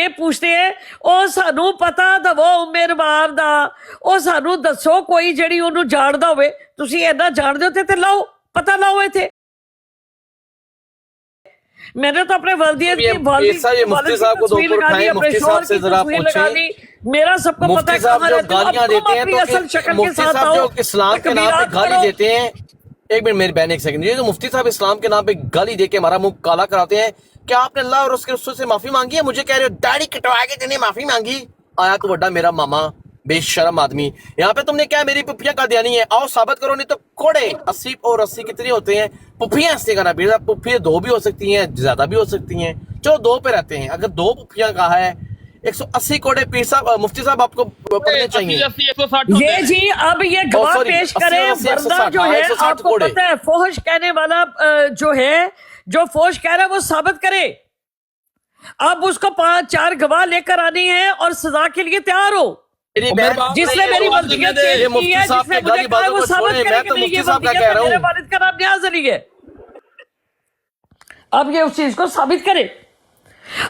ਇਹ ਪੁੱਛਦੇ ਹੈ ਉਹ ਸਾਨੂੰ ਪਤਾ ਦਵੋ ਮਿਹਰਬਾਨ ਦਾ, ਉਹ ਸਾਨੂੰ ਦੱਸੋ ਕੋਈ ਜਿਹੜੀ ਉਹਨੂੰ ਜਾਣਦਾ ਹੋਵੇ। ਤੁਸੀਂ ਇੰਨਾ ਜਾਣਦੇ ਹੋ ਤੇ ਲਾਓ, ਪਤਾ ਲਾਓ ਇੱਥੇ। मैंने तो अपने वालिदैन की मुफ्ती साहब को दोपहर उठाए, मुफ्ती साहब से जरा पूछें, मेरा सबको पता है कहाँ रहते हो, गालियां देते हैं तो असल शक्ल के मुफ्ती साथ साहब आओ। जो इस्लाम के नाम पे गाली देते हैं, एक मिनट मेरी बहन एक सेकंड, ये जो मुफ्ती साहब इस्लाम के नाम पे गाली देके हमारा मुंह काला कराते हैं, क्या आपने अल्लाह और उसके रसूल से माफी मांगी है? मुझे कह रहे हो दाढ़ी कटवा के तेने माफी मांगी? आया तो बड़ा मेरा मामा बेशरम आदमी, यहाँ पे तुमने क्या मेरी पुफियां का दिया नहीं है? आओ साबित करो, नहीं तो कोड़े 80 और 80 कितने होते हैं पुफियां? इससे करना बेटा, पुफियां 2 भी हो सकती हैं, ज्यादा भी हो सकती हैं, चलो 2 पे रहते हैं। अगर 2 पुफियां का है 180 कोड़े पीर साहब मुफ्ती साहब आपको पढ़ने चाहिए। ये जी अब ये गवाह पेश करें, वरना जो है आपको पता है फोहश कहने वाला जो है, जो फोहश कह रहा है वो साबित करे। अब उसको 5-4 गवाह लेकर आनी है और सजा के लिए तैयार हो। जिसने मेरी वल्दियत की है, जिसने मुझे कहा है वो साबित करे कि मेरी ये वल्दियत है, मेरे वालिद का नाम नियाज़ अली है। अब ये उस चीज को साबित करे।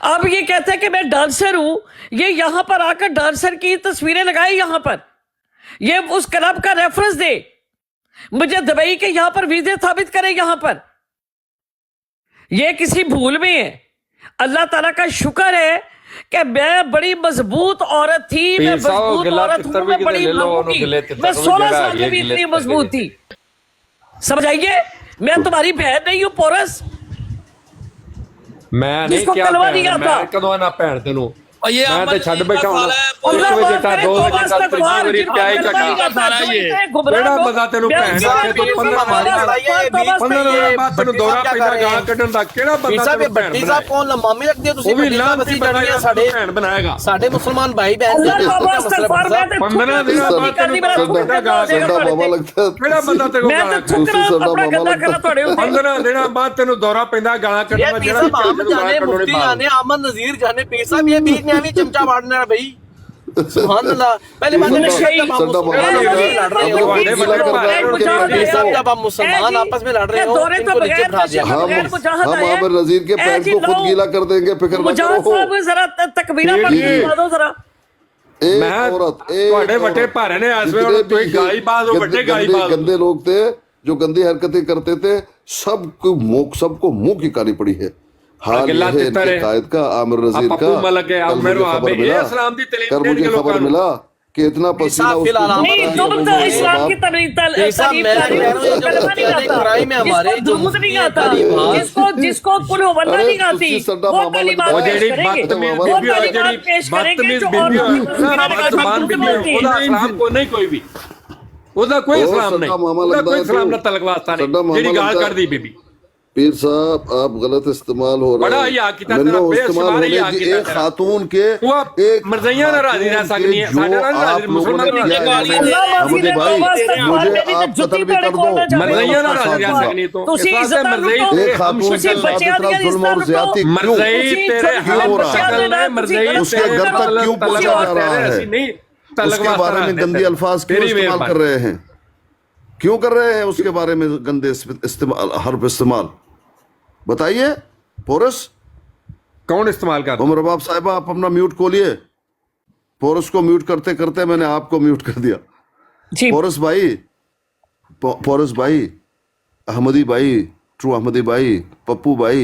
अब ये कहते हैं कि मैं डांसर हूं, ये यहां पर आकर डांसर की तस्वीरें लगाई, यहां पर ये उस क्लब का रेफरेंस दे, मुझे दुबई के यहां पर वीजे साबित करे। यहां पर ये किसी भूल में है। अल्लाह ताला का शुक्र है कि मैं बड़ी मजबूत औरत थी, मैं मजबूत औरत हूं, मैं बड़ी की, मैं 16 साल में भी इतनी मजबूत थी। समझ आइए, मैं तुम्हारी बहन नहीं हूं पोरस, मैं नहीं क्या मैं कदों ना भैन तेनू मैं तो छड़ बैठा हूं 1 बजे तक 2 बजे तक मेरी क्या ही का केड़ा बंदा तेनू भैन आखे तो 15 दिन बाद तेनू दौरा पैंदा गाल कड्डण दा केड़ा बंदा तेनू भैन साहब कौन लमामी रखदे हो तुसी? वो भी लानती बनाया साडे भैन बनाएगा साडे मुसलमान भाई बहन दे 15 दिन बाद तेनू पैंदा गाल सड्डा बाबा लगता है। केड़ा बंदा तेनू मैं तो चुकरा अपना गंदा करा तोड़े 15 दिन बाद तेनू दौरा पैंदा गाल कड्डण दा जेड़ा जाने मुफ्ती जाने अहमद नजीर जाने पीर साहब ये बीच में भी चमचा मारना है भाई। सुभान अल्लाह। पहले बात जब हम मुसलमान आपस में लड़ रहे हो हम आमिर नजीर के पैर को खुद गीला कर देंगे, फिक्र मत करो। जरा तकबीरा पढ़ दो जरा। एक औरत गंदे लोग थे जो गंदी हरकतें करते थे, सबको मुंह की कानी पड़ी है। हाल यह है इनके कायद का, आमिर नजीर का। कल मुझे खबर मिला कि इतना पसीना जिसको नहीं आती कोई भी ਉਹਦਾ ਕੋਈ ਇਸਲਾਮ ਨਹੀਂ, ਉਹਦਾ ਕੋਈ ਇਸਲਾਮ ਨਾਲ ਤਲਕ ਵਾਸਤਾ ਨਹੀਂ ਜਿਹੜੀ ਗਾਲ ਕੱਢਦੀ ਬੀਬੀ। पीर साहब आप गलत इस्तेमाल हो रहे हैं। मैंने इस्तेमाल होने की एक खातून के एक मर्जियां नाराजी रह सकती हैं, साडे नाल नाराजी मुसलमान भाई मुझे आप कत्ल भी कर दो, मर्जियां नाराजी रह सकती तो तुसी इज्जत एक खातून के साथ इतना जुल्म और ज्यादती मर्जी तेरे हाथ शक्ल में मर्जी उसके घर तक क्यों पहुंचा जा रहा है? उसके बारे में गंदी अल्फाज क्यों इस्तेमाल कर रहे हैं? क्यों कर रहे हैं उसके बारे में गंदे इस्तेमाल, हर्फ इस्तेमाल? बताइए पोरस कौन इस्तेमाल कर? उमर बाप साहिबा आप अपना म्यूट खोलिए। पोरस को म्यूट करते करते मैंने आपको म्यूट कर दिया। पोरस भाई अहमदी भाई, ट्रू अहमदी भाई, पप्पू भाई,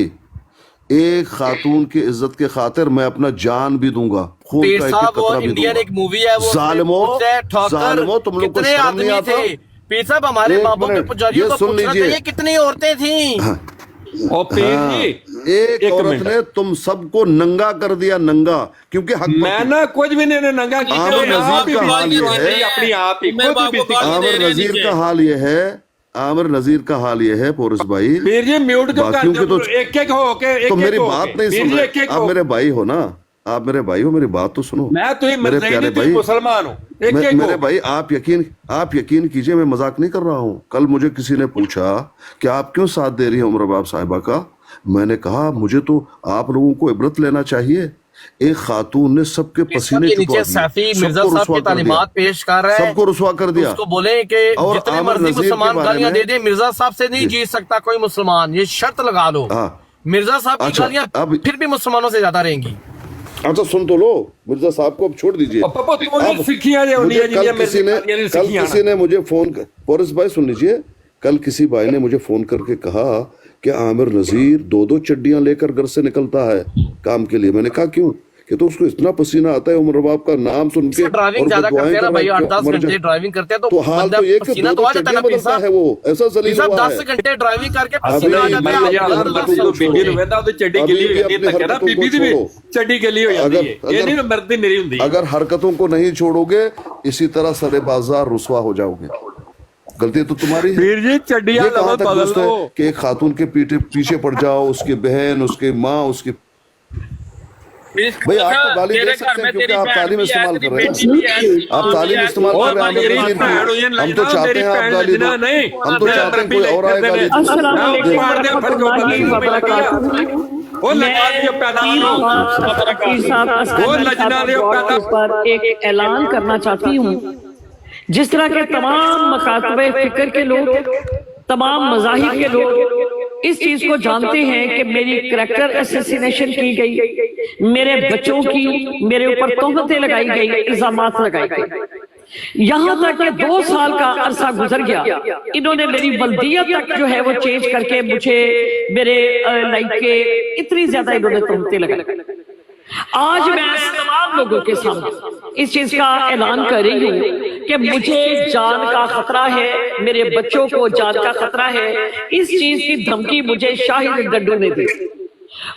एक खातून की इज्जत के खातिर मैं अपना जान भी दूंगा, खून का एक कतरा भी दूंगा। एक मूवी है वो जालिमो तुम लोग को शर्म नहीं आता? पीर साहब हमारे बाबू के पुजारियों को पूछना चाहिए कितनी औरतें थी। एक औरत ने तुम सबको नंगा कर दिया, नंगा, क्योंकि मैं ना कुछ भी नहीं नंगा किया। आमिर नजीर का हाल यह है, अपनी आप ही आमिर नजीर का हाल यह है, आमिर नजीर का हाल यह है पोरस भाई। फिर ये म्यूट क्यों कर बाकियों के तो एक एक हो के तो मेरी बात नहीं सुन रहे। आप मेरे भाई हो ना, आप मेरे भाई हो, मेरी बात तो सुनो। मैं तो मेरे प्यारे भाई मुसलमान हूँ, मेरे भाई आप यकीन कीजिए, मैं मजाक नहीं कर रहा हूँ। कल मुझे किसी ने पूछा कि आप क्यों साथ दे रही हैं उमर बाप साहिबा का? मैंने कहा मुझे तो आप लोगों को इबरत लेना चाहिए। एक खातून ने सबके पसीने नीचे सैफी मिर्जा साहब की तालीमात पेश कर रहा है, सबको रुसवा कर दिया। उसको बोले कि जितने मर्जी मुसलमान गालियां दे दे, मिर्जा साहब से नहीं जीत सकता कोई मुसलमान, ये शर्त लगा लो। मिर्जा साहब की गालियां फिर भी मुसलमानों से ज्यादा रहेंगी। अच्छा सुन तो लो, मिर्जा साहब को अब छोड़ दीजिए। पापा तुम्हें अब सिक्खियां जो मुझे होनी है कल किसी ने मुझे फोन, पोरिस भाई सुन लीजिए, कल किसी भाई ने मुझे फोन करके कहा कि आमिर नजीर 2-2 चड्डियां लेकर घर से निकलता है काम के लिए। मैंने कहा क्यों? कि तो उसको इतना पसीना आता है उमर बाप का नाम सुन के, ड्राइविंग ज्यादा करते हैं ना भाई, 8-10 घंटे ड्राइविंग करते हैं तो हाल तो ये कि 2-2 चड्डियां बदलता है वो, ऐसा जलील हुआ है। 10 घंटे ड्राइविंग करके अभी पसीना आ जाता है। बीबी ਨੂੰ ਵੇਂਦਾ ਉਹਦੀ ਚੱਡੀ ਗਿੱਲੀ ਹੋ ਜਾਂਦੀ ਹੈ, ਕਹਿੰਦਾ ਬੀਬੀ ਦੀ ਵੀ ਚੱਡੀ ਗਿੱਲੀ ਹੋ ਜਾਂਦੀ ਹੈ, ਇਹ ਨਹੀਂ ਮਰਦ ਦੀ ਮੇਰੀ ਹੁੰਦੀ। अगर हरकतों को नहीं छोड़ोगे इसी तरह सरे बाजार रुसवा हो जाओगे। गलती तो तुम्हारी है। ਵੀਰ ਜੀ ਚੱਡੀਆਂ ये कहाँ लवत तक बदल दुरुस्त है लो। कि एक खातून के पीछे पड़ जाओ, उसकी बहन, उसकी माँ, उसकी भाई आप तो गाली दे सकते हैं क्योंकि आप तालीम इस्तेमाल कर रहे हैं, आप तालीम इस्तेमाल कर रहे हैं। हम तो चाहते हैं आप गाली दो, हम तो चाहते हैं कोई और आए गाली दे। अस्सलाम वालेकुम वो लगा दियो पैदा वो लजना दियो पैदा पर एक ऐलान करना चाहती हूँ। जिस तरह के तमाम मकातबे फिक्र के लोग, तमाम मज़ाहिब के लोग इस चीज को जानते हैं कि मेरी करैक्टर असैसिनेशन की गई, मेरे बच्चों की मेरे ऊपर तोहमतें लगाई गई, इल्जामात लगाए गए, यहाँ तक कि 2 साल का अरसा गुजर गया। इन्होंने मेरी वल्दियत तक जो है वो चेंज करके मुझे मेरे लाइफ के इतनी ज्यादा इन्होंने तोहमतें लगाई। आज मैं तमाम लोगों के सामने इस चीज का ऐलान कर रही हूँ कि मुझे जान का खतरा है, मेरे बच्चों को जान का खतरा है। इस चीज की धमकी मुझे शाहिद डड्डू ने दी।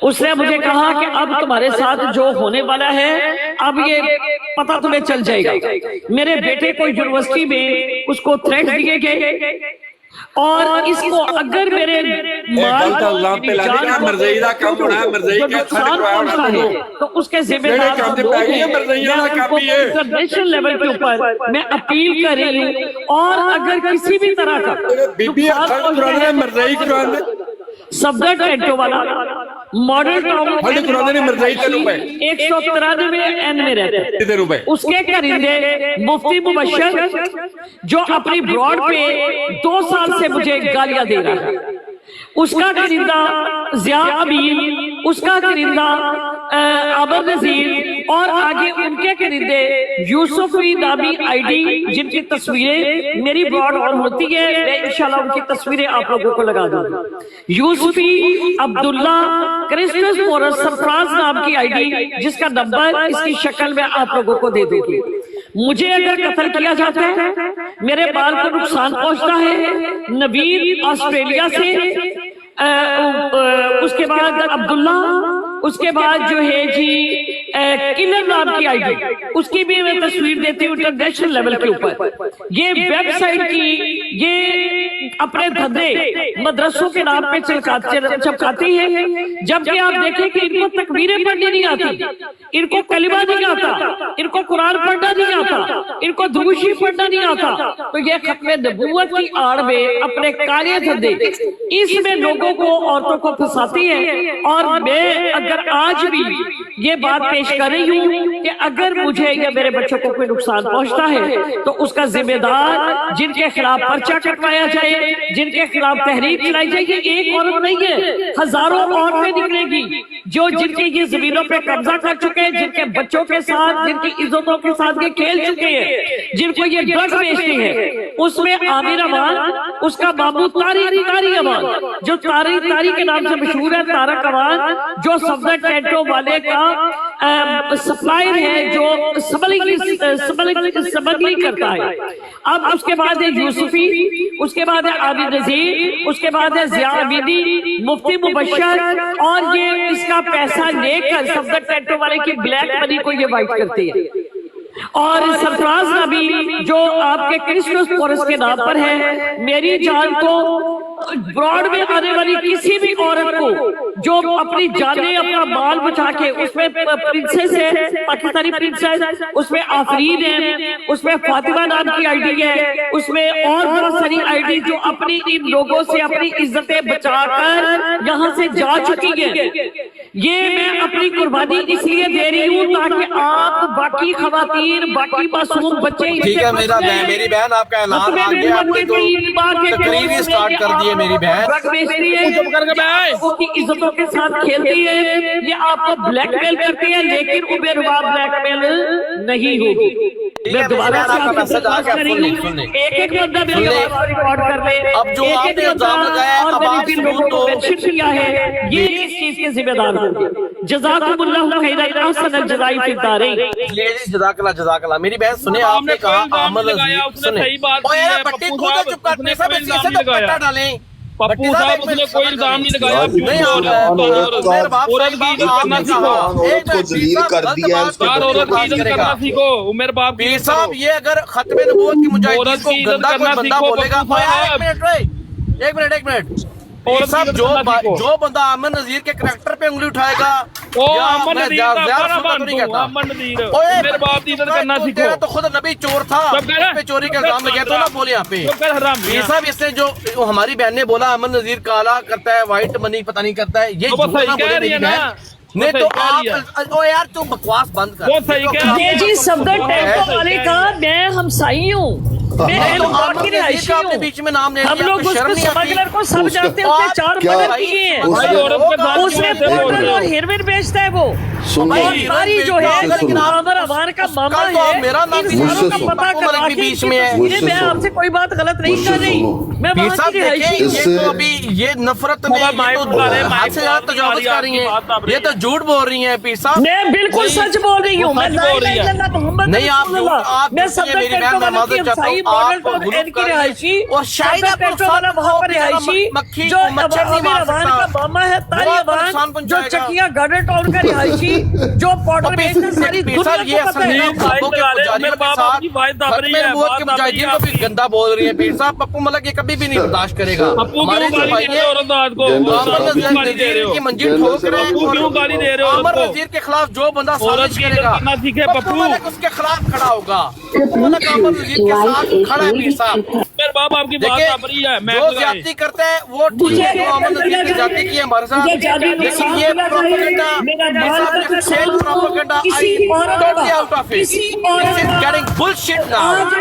उसने मुझे कहा कि अब तुम्हारे साथ जो होने वाला है अब ये पता तुम्हें चल जाएगा। मेरे बेटे को यूनिवर्सिटी में उसको थ्रेट दिए गए और इसको अगर मेरे माल तो उसके जिम्मेदार इंटरनेशनल लेवल के ऊपर मैं अपील कर रही हूँ। और अगर किसी भी तरह का सफदर टेंटो वाला मॉडल टाउन 193 एन में रहते हैं, उसके करिंदे मुफ्ती मुबशर जो अपनी ब्रॉड पे 2 साल से मुझे गालियां दे रहा है, उसका करिंदा जिया अमीर, उसका करिंदा आबर नजीर और आगे उनके करिंदे यूसुफी नामी आईडी जिनकी तस्वीरें मेरी ब्रॉड ऑन होती है, मैं इंशाल्लाह उनकी तस्वीरें आप लोगों को लगा दूंगा। यूसुफी अब्दुल्ला क्रिस्टस मोरस सरफराज नाम की आईडी जिसका नंबर इसकी शक्ल में आप लोगों को दे दूंगी। मुझे अगर कत्ल किया जाता है, मेरे बाल को नुकसान पहुंचता है, नवीद ऑस्ट्रेलिया से, उसके बाद अब्दुल्ला, उसके बाद जो है जी किलर नाम की आईडी, उसकी भी मैं तस्वीर देती हूँ इंटरनेशनल लेवल के ऊपर। ये वेबसाइट की ये अपने धंधे मदरसों के नाम पे चमकाती है, जबकि आप देखें कि इनको तकबीरें पढ़नी नहीं आती, इनको कलिमा नहीं आता, इनको कुरान पढ़ना नहीं आता, इनको दुरूशी पढ़ना नहीं आता। तो ये खत्म नबूवत की आड़ में अपने कार्य धंधे इसमें लोगों को, औरतों को फंसाती है। और मैं अगर आज भी ये बात पेश कर रही हूँ कि अगर मुझे या मेरे बच्चों को कोई नुकसान पहुंचता है तो उसका जिम्मेदार जिनके खिलाफ पर्चा कटवाया जाए, जिनके खिलाफ तहरीक चलाई जाए। ये एक औरत नहीं है, हजारों औरतें निकलेगी जो जिनकी ये जमीनों पे कब्जा कर चुके हैं, जिनके बच्चों के साथ, जिनकी इज्जतों के साथ ये खेल चुके हैं, जिनको ये ड्रग्स बेचते हैं। उसमें आमिर अमान, उसका बाबू तारी अमान जो तारी के नाम से मशहूर है, तारक अमान जो सफदर टेंटो वाले का सप्लायर है, जो स्मगलिंग करता है। अब उसके बाद है यूसुफी, उसके बाद है आबिद नजीर, उसके बाद है जिया अमीदी, मुफ्ती मुबशर, और ये इसका पैसा लेकर सफदर टेंटो वाले की ब्लैक मनी को ये वाइट करती है। और सरफराज नबी जो आपके क्रिस्टस पोरस के नाम पर है, मेरी जान को ब्रॉड में आने वाली किसी भी औरत को जो अपनी जाने अपना बाल बचा के, उसमें प्रिंसेस है, पाकिस्तानी प्रिंसेस, उसमें आफरीन है, उसमें फातिमा नाम की आईडी है, उसमें और बहुत सारी आईडी जो अपनी इन लोगों से अपनी इज्जतें बचाकर यहाँ से जा चुकी है। یہ میں اپنی قربانی اس لیے دے رہی ہوں تاکہ آپ باقی خواتین باقی معصوم بچے ٹھیک ہے میری بہن آپ کا اعلان آ گیا آپ نے تو تقریر ہی سٹارٹ کر دی ہے میری بہن کی عزتوں کے ساتھ کھیلتی ہے یہ آپ کو بلیک میل کرتی ہے لیکن عمر رباب بلیک میل نہیں ہوگی میں دوبارہ سے آپ کو درخواست کر رہی ہوں ایک بندہ میری آواز ریکارڈ کر لے اب جو آپ نے الزام لگایا ہے اب آپ سنوں تو مینشن کیا ہے یہ اس چیز کے ذمہ دار ہوں گے جزاکم اللہ خیرا احسن الجزاء فی الدارین جزاک اللہ میری بہن سنیں آپ نے کہا احمد عزیز سنیں اوہ یار بٹی تو چپ کرنے سب اسے تو پٹا ڈالیں پپو صاحب اس نے کوئی الزام نہیں لگایا نہیں عورت کو ذلیل کر دیا عورت کی عزت کرنا سیکھو عمر باپ پیر صاحب یہ اگر ختم نبوت کی مجاہدین کو گندا کوئی بندہ بولے گا ایک منٹ پیر صاحب جو بندہ امن نذیر کے کریکٹر پہ انگلی اٹھائے گا تیرا تو خود نبی چور تھا پہ چوری کا الزام لگیا تو نہ بولے یہاں پہ پیر صاحب اس نے جو ہماری بہن نے بولا امن نذیر کالا کرتا ہے وائٹ منی پتہ نہیں کرتا ہے یہ جھوٹ نہ بولے میری بہن نہیں تو آپ او یار تو بکواس بند کر یہ جی صفدر ٹیمپو والے کا میں ہمسائی ہوں میں احمد کی رہائشی ہوں بیچ میں نام لے ہم لوگ اس کو سمجھلر کو سب جانتے ہیں اس نے 4 مرڈر کیے ہیں اس نے پیٹرول اور ہیروین بیچتا ہے وہ اور ساری جو ہے عامر عوان کا ماما ہے ان ساروں کا پتہ کروا کے میں آپ سے کوئی بات غلط نہیں کر رہی میں وہاں کی رہائشی ہوں یہ نفرت میں حد سے زیادہ تجاوز کر رہی ہیں یہ تو جھوٹ بول رہی ہیں پیر صاحب میں بالکل سچ بول رہی ہوں میں لا الہ الا اللہ محمد رسول اللہ میں صدر ٹیمپو والا کی ہمسائی ماڈل ٹاؤن این کی رہائشی اور شاید ٹیمپو والا وہاں پر رہائشی جو عامر عوان کا ماما ہے تاری عوان جو چکیا گارڈن ٹاؤن کا رہائشی جو پاؤڈر بیچتا ساری دنیا کو پتہ ہے کے مجاہدین کو بھی گندا بول رہی ہے پیر صاحب پپو ملک یہ کبھی بھی نہیں برداشت کرے گا ہمارے جو بھائی ہیں عامر نذیر کی منجل ٹھوک رہے ہیں عامر نذیر کے خلاف جو بندہ سازش کرے گا پپو ملک اس کے خلاف کھڑا ہوگا پپو ملک عامر نذیر کے ساتھ کھڑا ہے پیر صاحب جو زیادتی کرتا ہے وہ ٹھیک ہے جو عامر نذیر کی زیادتی کی ہے ہمارے ساتھ لیکن یہ propaganda propaganda I totally out of it. This is getting bullshit now. عورت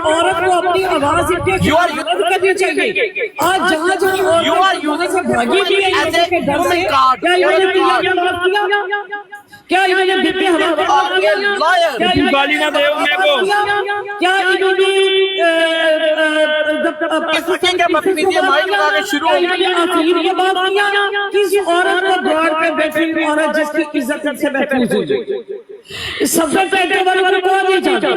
کو اپنی آواز کرنی چاہیے آج جہاں جہاں You are using it as a woman card. کیا انہوں نے بھیتے ہمیں گالی نہ دے انہیں کو کیا انہوں نے اس وقت کیا پپیدی مائک لگا کے شروع ہو گئی آخر کے بعد کسی عورت کو دوڑ پہ بیٹھی عورت جس کی عزت سے محفوظ ہو جائے صفدر ٹیمپو والے کو نہیں جانتا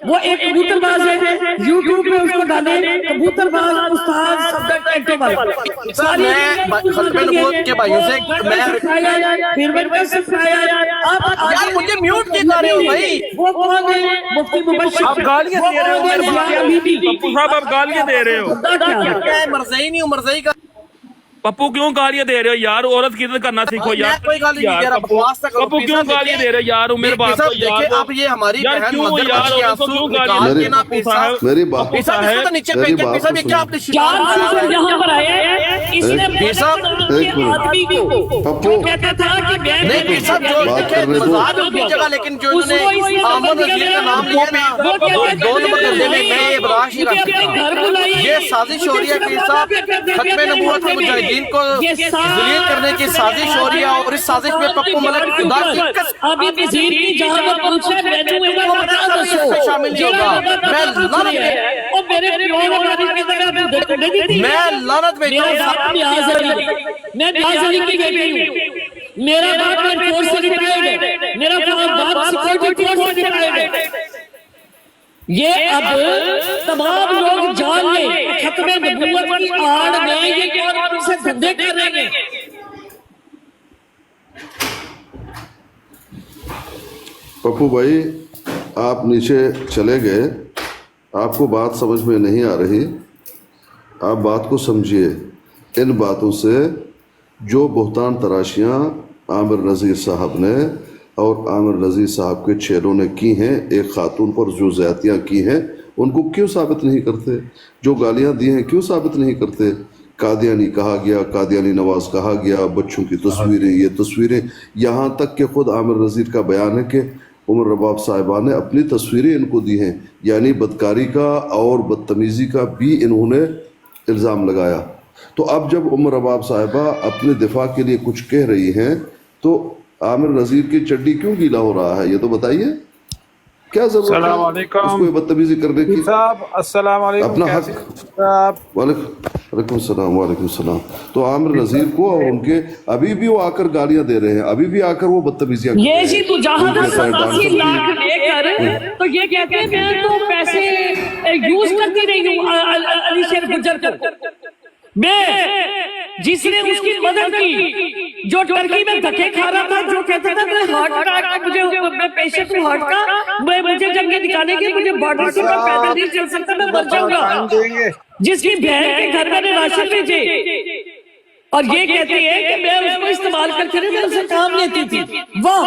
وہ ایک کبوتر باز ہے یوٹیوب پہ اس کو ڈالے کبوتر باز استاد صفدر ٹیمپو والے میں ختم نبوت کے بھائیوں سے پھر میں سکھایا یار مجھے میوٹ کیوں کر رہے ہو بھائی وہ کون ہے مفتی مبشر آپ گالیاں دے رہے ہو پپو صاحب آپ گالیاں دے رہے ہو کیا ہے مرضی نہیں ہوں مرضی کا پپو کیوں گالیاں دے رہے ہو یار عورت کی عزت کرنا سیکھو یار کوئی گالی نہیں دے رہا بکواس تک پپو کیوں گالیاں دے رہے ہو یار عمر باپ کو یار دیکھیں آپ یہ ہماری بہن مدر بچی آنسو نکال کے نا پیر صاحب میری بات پیر صاحب اس کو تو نیچے پھینک کے پیر صاحب یہ کیا آپ نے شکار چار یہاں پر آئے اس نے پیر صاحب آدمی کو پپو کہتا تھا کہ نہیں پیر صاحب جو دیکھیں مزاد ہوگی جگہ لیکن جو انہوں نے عامر نذیر کا نام لیا نا 2 نمبر درجے میں میں یہ برداشت نہیں رکھ سکتا یہ سازش ہو رہی ہے پیر صاحب ختم نبوت کے مجاہدین کو ذلیل کرنے کی سازش ہو رہی ہے اور اس سازش میں پپو ملک خدا کی قسم ابھی وزیر کی جہاں میں پوچھے بیٹھوں میں بتا دسو شامل نہیں ہوگا میں لعنت بھیجتا ہوں میں بیاض علی کی بیٹی ہوں میرا باپ ایئر فورس سے ریٹائرڈ ہے میرا باپ سیکورٹی فورس سے ریٹائرڈ ہے یہ اب تمام لوگ جان لیں ختم نبوت کی آڑ میں یہ کون سے دھندے کر رہے ہیں پپو بھائی آپ نیچے چلے گئے آپ کو بات سمجھ میں نہیں آ رہی آپ بات کو سمجھیے ان باتوں سے جو بہتان تراشیاں عامر نذیر صاحب نے اور عامر نذیر صاحب کے چیلوں نے کی ہیں ایک خاتون پر جو زیادتیاں کی ہیں ان کو کیوں ثابت نہیں کرتے جو گالیاں دی ہیں کیوں ثابت نہیں کرتے कादियानी कहा गया, कादियानी नवाज कहा गया, बच्चों की तस्वीरें, ये तस्वीरें, यहाँ तक कि खुद आमिर नज़ीर का बयान है कि उमर रबाब साहिबा ने अपनी तस्वीरें इनको दी हैं, यानी बदकारी का और बदतमीज़ी का भी इन्होंने इल्ज़ाम लगाया। तो अब जब उमर रबाब साहिबा अपने दिफा के लिए कुछ कह रही हैं तो आमिर नज़ीर की चड्डी क्यों गीला हो रहा है, ये तो बताइए, क्या जरूरत है उसको बदतमीजी करने की? साहब अस्सलाम वालेकुम, अपना हक। वालेकुम सलाम। तो आमिर नज़ीर को और उनके अभी भी वो आकर गालियां दे रहे हैं, अभी भी आकर वो बदतमीजियां ये जी मुजाहिद 87 लाख लेकर तो ये कहते हैं मैं तो पैसे यूज करती रही हूँ अली शेर गुज्जर को, मैं जिसने उसकी मदद की, जो टर्की में धक्के खा रहा था, जो कहता था मैं हार्ट अटैक, मुझे मैं पेशेंट हूँ हार्ट का, मैं मुझे जंगे दिखाने के, मुझे बॉर्डर से मैं पैदल नहीं चल सकता, मैं मर जाऊंगा, जिसकी बहन के घर मैंने राशन भेजे, और ये कहते हैं कि मैं उसको इस्तेमाल करके मैं उसे काम लेती थी। वाह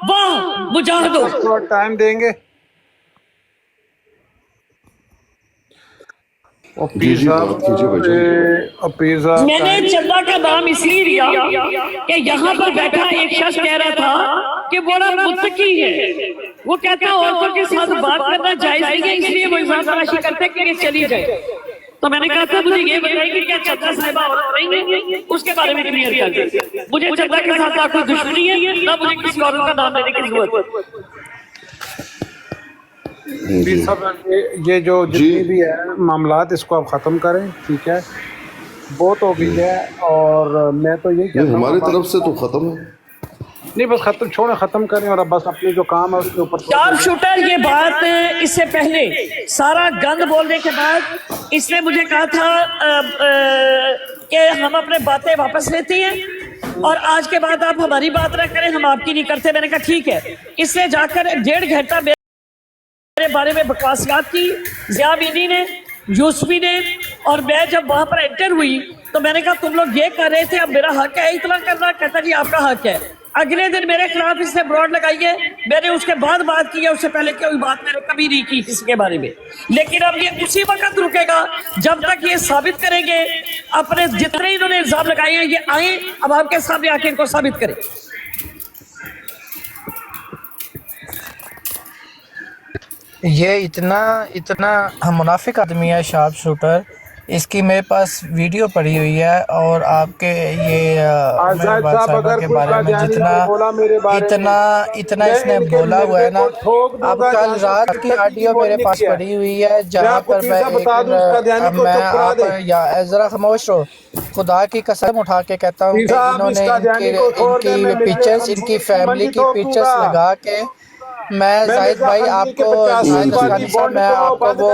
वाह मुजाहिदो, टाइम देंगे। जी जी बात कीजिए भाईजान। मैंने चंदा का नाम इसलिए लिया कि यहाँ पर बैठा एक शख्स कह रहा था कि बड़ा मुत्तकी है, वो कहता है औरतों के साथ बात करना जायज नहीं है, इसलिए वो इल्जाम तराशी करते हैं कि ये चली जाए। तो मैंने कहा था मुझे ये बताइए कि क्या चंदा साहिबा औरत नहीं है, उसके बारे में क्लियर कर दे। मुझे चंदा के साथ ना कोई दुश्मनी है, ना मुझे किसी औरत का नाम लेने की जरूरत। ये जो जितनी भी है मामलात इसको आप ख़त्म करें, ठीक है, बहुत हो गई है। और मैं तो यही कहता हूं हमारी तरफ से तो ख़त्म है, नहीं बस ख़त्म छोड़ें, ख़त्म करें और अब बस अपने जो काम है उसके ऊपर। शार्प शूटर ये बात इससे पहले सारा गंद बोलने के बाद इसने मुझे कहा था कि हम अपने बातें वापस लेते हैं और आज के बाद आप हमारी बात ना करें, हम आपकी नहीं करते। मैंने कहा ठीक है। इसने जाकर 1.5 घंटा मेरे बारे में बकवासियात की, ज़िया बीनी ने, यूसुफी ने, और मैं जब वहां पर एंटर हुई तो मैंने कहा तुम लोग ये कर रहे थे, अब मेरा हक है इतना करना। कहता जी आपका हक है। अगले दिन मेरे खिलाफ इसने ब्रॉड लगाई है, मैंने उसके बाद बात की है, उससे पहले कोई बात मैंने कभी नहीं की किसी के बारे में। लेकिन अब ये उसी वक्त रुकेगा जब तक ये साबित करेंगे, अपने जितने इन्होंने इल्जाम लगाए हैं ये आए, अब आपके सामने आके इनको साबित करें। ये इतना मुनाफिक आदमी है शार्प शूटर, इसकी मेरे पास वीडियो पड़ी हुई है और आपके ये साहिबा के बारे में इतना इसने बोला हुआ है ना। अब कल रात की ऑडियो मेरे पास पड़ी हुई है जहाँ पर मैं आप जरा खामोश रहो, खुदा की कसम उठा के कहता हूँ कि इन्होंने इनकी पिक्चर्स, इनकी फैमिली की पिक्चर्स लगा के, मैं जाहिद भाई आपको मैं आपको वो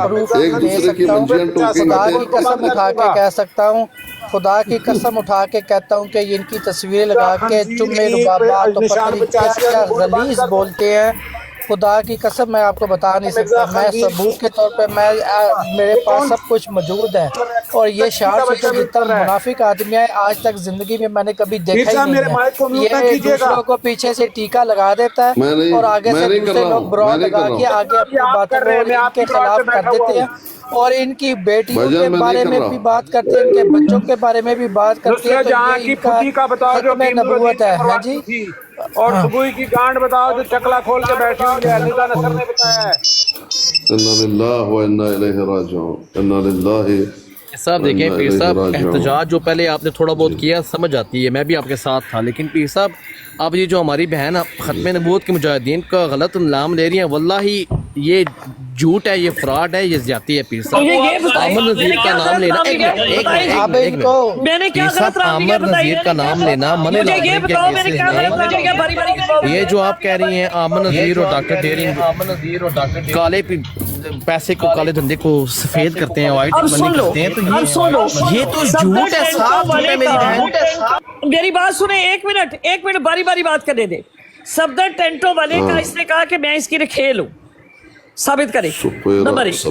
प्रूफ दे सकता हूँ, खुदा की कसम उठा के कह सकता हूँ, खुदा की कसम उठा के कहता हूँ कि इनकी तस्वीरें लगा के चुम्मे रुबाबा तो पता नहीं क्या क्या गलीज बोलते हैं। खुदा की कसम मैं आपको बता नहीं सकता, मैं सबूत के तौर पे मेरे पास सब कुछ मौजूद है। और ये शार्प शूटर जितना मुनाफिक आदमी है आज तक जिंदगी में मैंने कभी देखा ही नहीं है। ये दूसरों को पीछे से टीका लगा देता है और आगे से दूसरे लोग ब्रॉड लगा के आगे अपनी बातों को इनके खिलाफ कर देते हैं और इनकी बेटियों के बारे में भी बात करते हैं, इनके बच्चों के बारे में भी बात करते हैं। जहाँ की पुती का बताओ जो नबूवत है। हाँ जी, और सुबह की गांड बताओ जो चकला खोल के बैठी हुई है, निदा नसर ने बताया है। इन्ना लिल्लाहि व इन्ना इलैहि राजिऊन। इन्ना लिल्लाहि। साहब देखिए पीर साहब, एहतजाज जो पहले आपने थोड़ा बहुत किया समझ आती है, मैं भी आपके साथ था, लेकिन पीर साहब अब ये जो हमारी बहन खत्म नबूवत के मुजाहिदीन का गलत नाम ले रही है, वल्लाही ये झूठ है, ये फ्रॉड है, ये ज्यादती है। पीर साहब आमिर नज़ीर का नाम लेना, आमिर नज़ीर का नाम लेना मने लाजिम के केस है। ये जो आप कह रही हैं आमिर नज़ीर और डॉक्टर डेरिंग काले पैसे को, काले धंधे को सफेद करते हैं, व्हाइट मनी करते हैं, तो ये तो झूठ है, साफ झूठ है। मेरी बहन मेरी बात सुने, एक मिनट बारी बारी बात करने दे। सफदर टेंटो वाले का इसने कहा कि मैं इसकी खेल हूँ, साबित करे। नंबर 1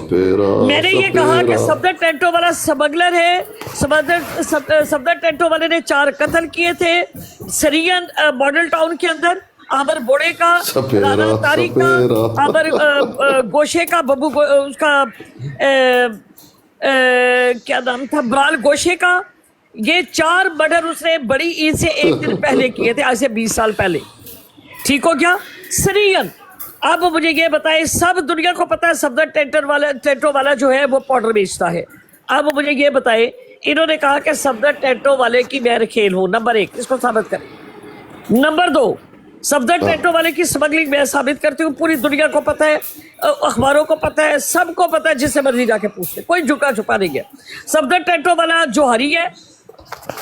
मैंने ये कहा कि सफदर टेंटो वाला स्मगलर है। सफदर टेंटो वाले ने 4 कत्ल किए थे सरियन मॉडल टाउन के अंदर, आबर बोड़े का, राना तारिक का, आबर गोशे का, बब्बू उसका क्या नाम था, बराल गोशे का, ये 4 मर्डर उसने बड़ी ईद से 1 दिन पहले किए थे, आज से 20 साल पहले। ठीक हो गया सरियन। अब मुझे ये बताएं, सब दुनिया को पता है सफदर टेंटो वाला जो है वो पाउडर बेचता है। अब मुझे ये बताएं, इन्होंने कहा कि सफदर टेंटो वाले की मैं रखेल हूं, नंबर 1, इसको साबित करें। नंबर 2, सफदर टेंटो वाले की स्मगलिंग मैं साबित करती हूँ, पूरी दुनिया को पता है, अखबारों को पता है, सबको पता है, जिससे मर्जी जाके पूछते, कोई झुका छुपा नहीं गया। सफदर टेंटो वाला जोहरी है,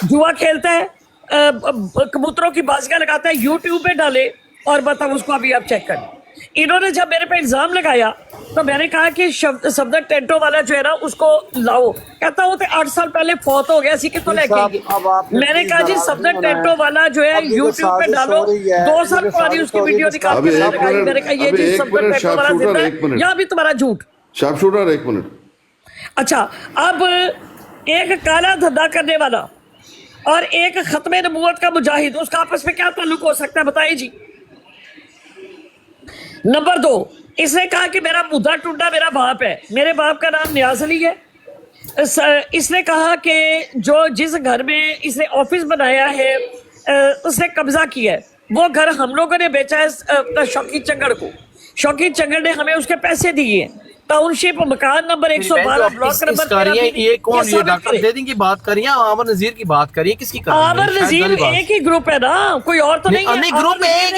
जुआ खेलता है, कबूतरों की बाजियां लगाता है, यूट्यूब पे डाले और बताओ उसको, अभी आप चेक करें। इन्होंने जब मेरे पे इल्जाम लगाया तो मैंने कहा कि सफदर टेंटो वाला जो है ना उसको लाओ, कहता वो तो 8 साल पहले फौत हो गया, तो लेके मैंने कहा जी सफदर टेंटो वाला जो है यूट्यूब पे डालो, 2 साल पुरानी उसकी वीडियो निकाल के मैंने कहा ये जी सफदर टेंटो वाला जिंदा है, यहाँ भी तुम्हारा झूठ। Sharp shooter 1 minute. अच्छा, अब एक काला धंधा करने वाला और एक खत्मे नबूवत का मुजाहिद, उसका आपस में क्या ताल्लुक हो सकता है बताइए जी। नंबर 2, इसने कहा कि मेरा मुद्दा टूटा मेरा बाप है, मेरे बाप का नाम नियाज अली है। इसने कहा कि जो जिस घर में इसने ऑफिस बनाया है उसने कब्जा किया है, वो घर हम लोगों ने बेचा है अपना शौकी चंगड़ को। शौकी चंगड़ ने हमें उसके पैसे दिए, टाउनशिप मकान नंबर 112 ब्लॉक नंबर 13। ये कौन, ये डॉक्टर देदी की बात करिए, आमिर नजीर की बात करिए, किसकी कर रही हैं? आमिर नजीर एक ही ग्रुप है ना, कोई और तो नहीं है। नहीं ग्रुप में एक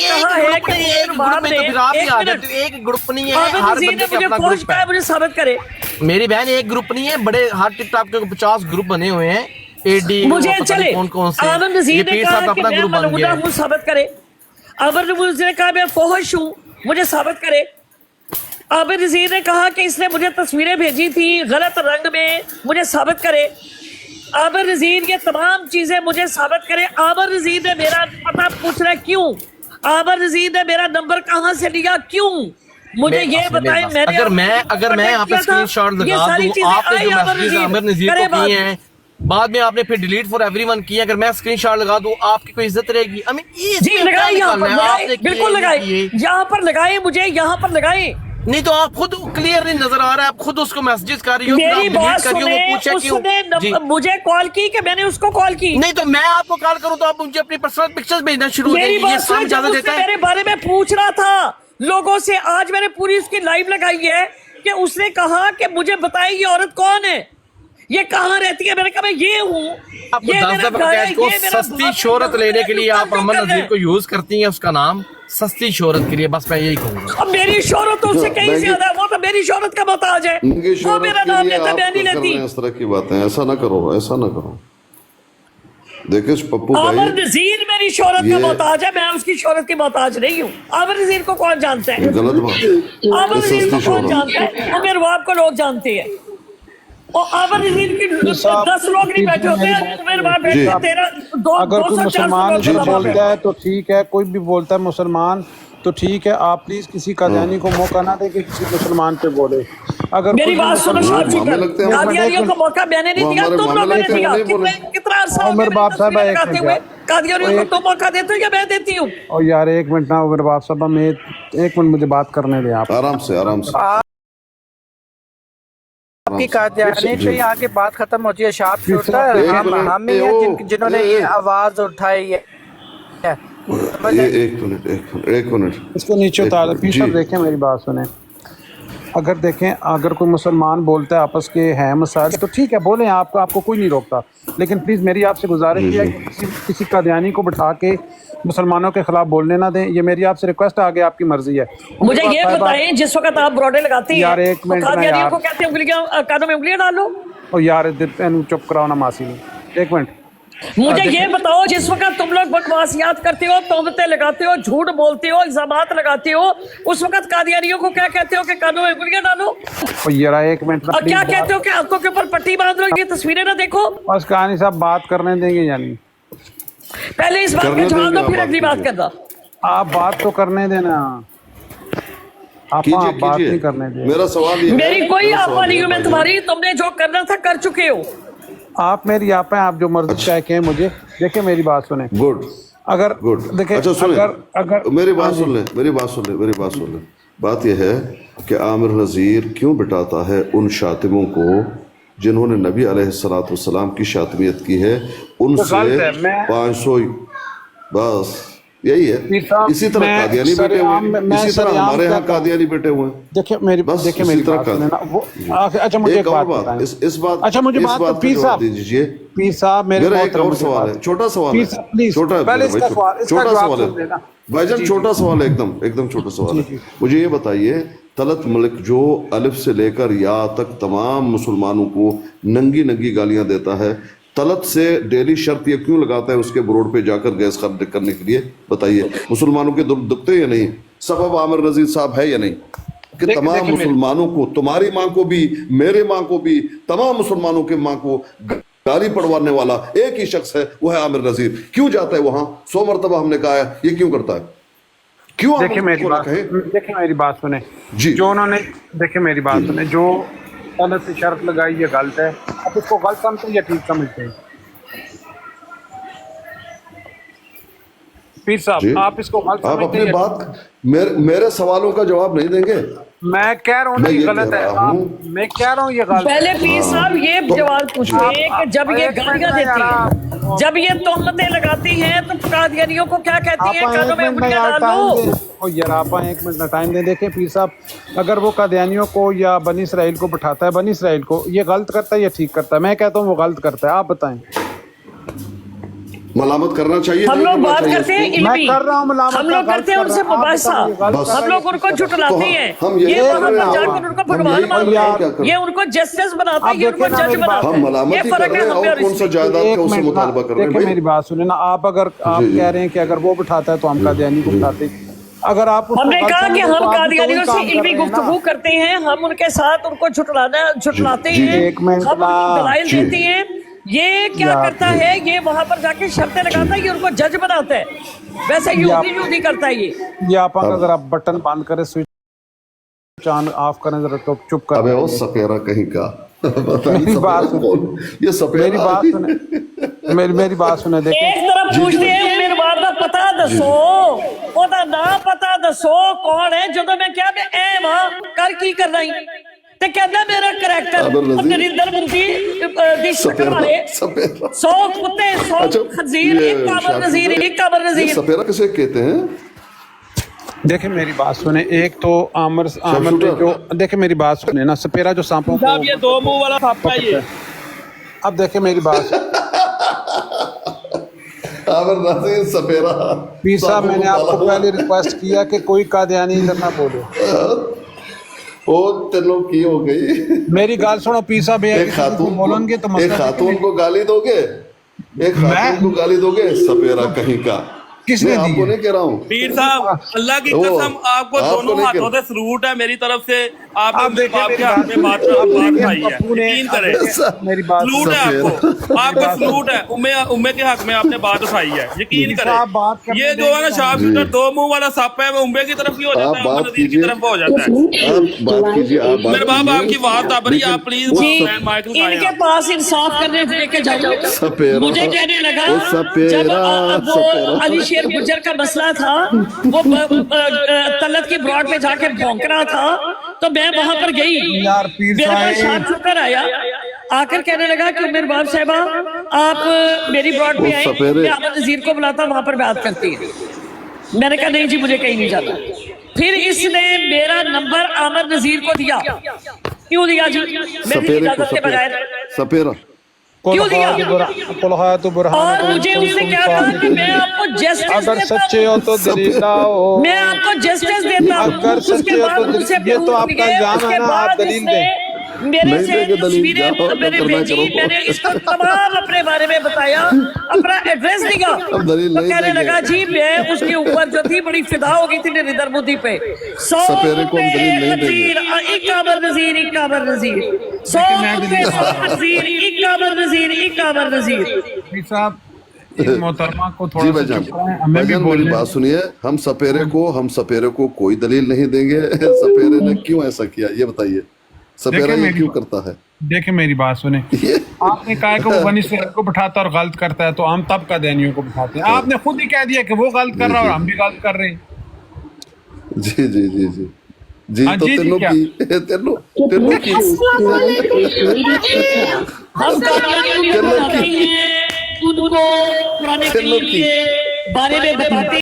ग्रुप में तो फिर आप ही आ जाते हो, एक ग्रुप नहीं है, हर बंदे का अपना ग्रुप है। मुझे साबित करे। मेरी बहन एक ग्रुप नहीं है, बड़े हर टिकटॉक के 50 ग्रुप बने हुए हैं, एडी मुझे चले कौन से। आमिर नजीर ने कहा कि मैं मलूदा हूं, साबित करे। आमिर नजीर ने कहा मैं फौहश हूं, मुझे साबित करे। आमिर नजीर ने कहा कि इसने मुझे तस्वीरें भेजी थी गलत रंग में, मुझे साबित करे। आमिर नजीर ये तमाम चीजें मुझे साबित करे। आमिर नजीर ने मेरा पता पूछ रहा है क्यों? आमिर नजीर ने मेरा नंबर कहाँ से लिया क्यों? मुझे ये बताएं। अगर मैं आपको स्क्रीनशॉट लगा दूं, आपने जो मैसेज आमिर नजीर को किए हैं बाद में आपने फिर डिलीट फॉर एवरीवन किया, अगर मैं स्क्रीनशॉट लगा दूं आपकी कोई इज्जत रहेगी? जी लगाए, यहाँ पर लगाए, बिल्कुल लगाए, यहाँ पर लगाए, मुझे यहाँ पर लगाए। नहीं तो आप खुद क्लियर नहीं नजर आ रहा है, आप खुद उसको मैसेजेस कर रही हो, मेरी बात कर रही हो, वो पूछे उसने मुझे कॉल की कि मैंने उसको कॉल की। नहीं तो मैं आपको कॉल करूं तो आप मुझे अपनी पर्सनल पिक्चर्स भेजना शुरू हो मेरी बात सुने, जब उसने मेरे बारे में पूछ रहा था लोगों से, आज मैंने पूरी उसकी लाइव लगाई है कि उसने कहा कि मुझे बताइए ये औरत कौन है, ये कहाँ रहती है। मैंने कहा मैं ये हूँ, सस्ती शोहरत लेने के लिए आप आमिर नजीर को यूज करती हैं, उसका नाम सस्ती शोहरत के लिए, बस मैं यही कहूँगा। अब मेरी शोहरत तो उससे कहीं ज्यादा है, वो तो मेरी शोहरत का मोहताज है, वो मेरा नाम लेता मैं नहीं लेती। इस तरह की बातें ऐसा ना करो, ऐसा ना करो। देखिए पप्पू भाई, आमिर नजीर मेरी शोहरत का मोहताज है, मैं उसकी शोहरत की मोहताज नहीं हूँ। आमिर नजीर को कौन जानता है? गलत बात है। आमिर नजीर को कौन जानता है? वो मेरे बाप को लोग जानते हैं। और आमिर नजीर की 10 लोग नहीं बैठे होते हैं, मेरे बाप बैठे हैं 13 अगर कोई मुसलमान भी बोलता है तो ठीक है, कोई भी बोलता है मुसलमान तो ठीक है, आप प्लीज किसी कादियानी को मौका ना दे कि किसी मुसलमान पे बोले। अगर मेरी बात सुनो, कादियानियों को मौका मैंने नहीं दिया, तुम लोगों ने दिया। कितना अरसा उमर बाप साहब कादियानियों को तुम मौका देते हो या मैं देती हूँ? और यार 1 मिनट ना उमर बाप साहब, मैं 1 मिनट मुझे बात करने दें आप। आराम से आराम से। आपकी कादियानी से यहाँ की बात खत्म होती है, शार्प शूटर हम ही हैं जिन्होंने ये आवाज उठाई है। एक मिनट इसको नीचे उतार दो। देखें मेरी बात सुने, अगर देखें अगर कोई मुसलमान बोलता है आपस के हैं मसाइल तो ठीक है बोलें, आपको कोई नहीं रोकता, लेकिन प्लीज़ मेरी आपसे गुजारिश है कि किसी कादियानी को बिठा के मुसलमानों के खिलाफ बोलने ना दें। ये मेरी आपसे रिक्वेस्ट आगे आपकी मर्जी है। मुझे ये बताएं, जिस वक्त आप ब्रॉडे लगाती हैं यार 1 मिनट कादियानियों को कहते हैं उंगलियां कानों में उंगलियां डालो। और यार चुप कराओ ना मासी, 1 मिनट मुझे ये बताओ, जिस वक्त तुम लोग बकवासियात करते हो, तोहमतें लगाते हो, झूठ बोलते हो, इल्जामात लगाते हो, उस वक्त कादियानियों को क्या कहते हो कि कानों में उंगलियां डालो? और यार 1 मिनट और क्या कहते हो कि आंखों के ऊपर पट्टी बांध लो, ये तस्वीरें ना देखो? बस कहानी साहब बात करने देंगे यानी पहले इस बात का जवाब दो, फिर अगली बात करना। आप बात तो करने देना, आप बात नहीं करने दें। मेरा सवाल ये, मेरी कोई आपा नहीं हूँ मैं तुम्हारी, तुमने जो करना था कर चुके हो। आप मेरी आप हैं, आप जो मर्जी चाहे कहें मुझे। देखिए मेरी बात सुने, गुड अगर गुड देखिए अच्छा सुने, अगर मेरी बात सुन ले। बात यह है कि आमिर नज़ीर क्यों बिठाता है उन शातिमों को जिन्होंने नबी अलैहिस्सलाम की शातमियत की है उनसे 500 बस यही है। इसी तरह कादियानी बैठे हुए हैं, इसी तरह हमारे यहाँ कादियानी बैठे हुए हैं। देखिए मेरी बस देखिए इसी मेरी तरह बात का सुने ना वो अच्छा मुझे एक बात बताएं। इस बात अच्छा मुझे इस बात बात पीर पे साहब जवाब दीजिए। पीर साहब मेरे मेरा एक मोहतरम और मुझे सवाल बात- है, छोटा सवाल पीर है, साहब, प्लीज, छोटा है पहले भाई, इसका सवाल- इसका छोटा जवाब सवाल सुन लेना। है भाईजान, छोटा सवाल है, एकदम छोटा सवाल है। मुझे ये बताइए, तलत मलिक जो अलिफ से लेकर या तक तमाम मुसलमानों को नंगी नंगी गालियां देता है, तलत से डेली शर्त ये क्यों लगाता है उसके रोड पे जाकर गैस खरीद करने के लिए? बताइए, मुसलमानों के दुखते या नहीं? सबब आमिर नजीर साहब है या नहीं कि तमाम मुसलमानों को, तुम्हारी माँ को भी, मेरे माँ को भी, तमाम मुसलमानों के माँ को गाली पड़वाने वाला एक ही शख्स है, वो है आमिर नजीर। क्यों जाता है वहां? 100 मरतबा हमने कहा है, ये क्यों करता है? क्यों? देखिए मेरी बात सुने जी, जो उन्होंने देखिए मेरी बात सुने, जो तलत से शर्त लगाई ये गलत है। आप इसको गलत समझते हैं या ठीक समझते हैं? पीर जी। साहब आप इसको गलत आप समझते अपनी हैं? बात मेरे सवालों का जवाब नहीं देंगे? मैं कह रहा हूँ ना मैं ये ये गलत कह है। रहा हूँ। मैं कह रहा हूँ ये गलत पहले है। पीर साहब ये जवाब पूछिए कि जब ये गालियां देती हैं, जब ये तोहमतें लगाती हैं, तो कादियानियों को क्या कहती हैं? कानों में उंगलियां डाल लो। यार आप एक मिनट ना टाइम दे। देखें पीर साहब, अगर वो कादियानियों को या बनी इसराइल को बिठाता है, बनी इसराइल को, ये गलत करता है या ठीक करता है? मैं कहता हूँ वो गलत करता है, आप बताएं। मलामत करना चाहिए, हम नहीं लोग करना बात चाहिए करते हैं उसको? इल्मी, मैं कर रहा हूँ मलामत, हम लोग करते हैं उनसे मुबासा, हम लोग उनको झुठलाते हैं, हम ये यही वहां कर रहे पर हैं। जाकर उनको भगवान हम मानते क्या हैं, कर रहे ये हैं? उनको जस्टिस बनाते हैं, आप ये उनको देखिए ना जज मेरी बात- बनाते हम हैं। मलामत ये ही फर्क कर है रहे हैं, हम पे और और कौन सा इसमें। जायदाद एक का उससे मिनट ना, मुतालबा कर रहे हैं देखिए भाई? मेरी बात सुने ना आप, अगर आप जी, जी। कह रहे हैं कि अगर वो बिठाता है तो हम कादियानी को बिठाते। अगर आप उसको हमने गलत कहा कि समझे तो हम आप भी तो वही कादियानियों से काम कर इल्मी रहे हैं ना। गुफ्तगू करते हैं, हम उनके साथ उनको झुठलाते जी, हैं, एक मिनट हम उनको ना। दलाइल जी। देती हैं। ये क्या यार, करता है? ये वहां पर जाके शर्तें लगाता है, ये उनको जज बनाता है। वैसे यूदी करता है ये। आप अगर जरा बटन बंद करें, स्विच ऑन ऑफ करें जरा, तो चुप कर। अबे वो सपेरा कहीं का मेरी बात सुने, ये सपेरा मेरी बात सुने, मेरी बात सुने। देखिए एक तरफ पूछते हैं उम्मीदवार का पता दसो, ਉਹਦਾ ਨਾਂ ਪਤਾ ਦੱਸੋ ਕੌਣ ਹੈ? ਜਦੋਂ ਮੈਂ ਕਿਹਾ ਮੈਂ ਐ ਵਾਂ ਕਰ ਕੀ ਕਰਨਾ ਹੀ, ਤੇ ਕਹਿੰਦਾ ਮੇਰਾ ਕਰੈਕਟਰ ਨਰਿੰਦਰ ਮੋਦੀ ਦੀ ਸ਼ਕਲ ਵਾਲੇ 100 ਕੁੱਤੇ 100 ਖਜ਼ੀਰ ਇੱਕ ਅਮਰ ਨਜ਼ੀਰ ਇੱਕ अमर नजीर। सपेरा किसे कहते हैं? देखिए मेरी बात सुने, एक तो आमर ने जो, देखिए मेरी बात सुने ना, सपेरा जो सांपों को, ये 2 मुंह वाला सांप है ये। अब देखिए मेरी बात, आमिर नजीर सपेरा। पीर साहब मैंने आपको पहले रिक्वेस्ट किया कि कोई कादियानी इधर ना बोले। ओ तेनों की हो गई। मेरी गाल सुनो पीर साहब, एक खातून बोलेंगे तो एक मसला खातून को गाली दोगे, एक खातून को गाली दोगे, सपेरा कहीं का। किसने मैं दी आपको है? नहीं कह रहा हूँ। पीर साहब अल्लाह की वो, कसम आपको आपको दोनों नहीं हाथों कह- से सलूट है मेरी तरफ से। आप आपने देखिए आपके मेरी हाथ बात- में बात आप देखिए आई है, पप्पू ने- यकीन करें। मेरी बात सलूट है आपको, आपको सलूट है। उम्मे के हक में आपने बात उठाई है, यकीन साहब बात करें। करने ये जो है ना शार्प जी। शूटर 2 मुंह वाला सांप है, वो उम्मे की तरफ भी हो जाता आप है, बात अमर नजीर की कीजिए, तरफ हो जाता है। आप बात कीजिए, आप बात मेरे बाप कीजिए। आपकी बात ताबरी, आप प्लीज जी, माइकल का इनके पास इंसाफ करने लेके जाओ। सपेरा, मुझे कहने लगा वो सपेरा, जब वो सपेरा। अली शेर गुज्जर का मसला था, वो तलत की ब्रॉड पे जाके भौंक रहा था, तो मैं वहां पर गई, यार पीर मेरे पास साहब, शार्प शूटर आया, आकर कहने लगा कि मेरे बाप साहिबा आप मेरी ब्रॉड पे वो आए, सपेरे। मैं अमर नजीर को बुलाता, वहां पर बात करती है। मैंने कहा नहीं जी मुझे कहीं नहीं जाना। फिर इसने मेरा नंबर आमिर नजीर को दिया। क्यों दिया जी? मेरी सपेरे को, इजाजत के बगैर। सपेरा क्यों दिया? और मुझे उसने क्या कहा कि मैं आपको जस्टिस अगर देता सच्चे हो तो दलील लाओ। मैं आपको जस्टिस देता हूँ। अगर उसके सच्चे हो बाद तो मुझसे ये तो आपका पूछ इल्जाम उसके है ना, आप बाद दलील इसने दें। मेरे नहीं से देंगे दलील, तस्वीरें जाओ, मैंने करना भेजी, करो। मैंने इसको तमाम अपने बारे में बताया, अपना एड्रेस दिया। अब दलील तो नहीं कहने देंगे। लगा जी मैं उसके ऊपर जो थी बड़ी फिदा हो गई थी नरेंद्र मोदी पे। 100 सपेरे को हम दलील नहीं देंगे। खजीर, एक अमर नजीर, एक अमर नजीर, 100 कुत्ते, 100 खजीर, एक अमर नजीर, एक अमर नजीर। पीर साहब मोहतरमा को जी थोड़ा सा भाईजान, चुप कराएं, हमें भी भाईजान मेरी बोलने बात सुनिए। हम सपेरे को कोई दलील नहीं देंगे। सपेरे ने क्यों ऐसा किया ये बताइए। सपेरा देखिए ये मेरी क्यों बात- करता है? देखिए मेरी बात सुने, आपने कहा कि वो बनी इसराइल को बिठाता और गलत करता है, तो हम तब कादियानियों को बिठाते हैं। आपने खुद ही कह दिया कि वो गलत कर रहा है और हम भी गलत कर रहे हैं। जी जी जी जी जी हाँ तो जी, तेनों क्या? की तेनों तेनों की हम कादियानी तेनों बनाते की हैं, उनको पुराने तेनों करीम की के बारे में बताते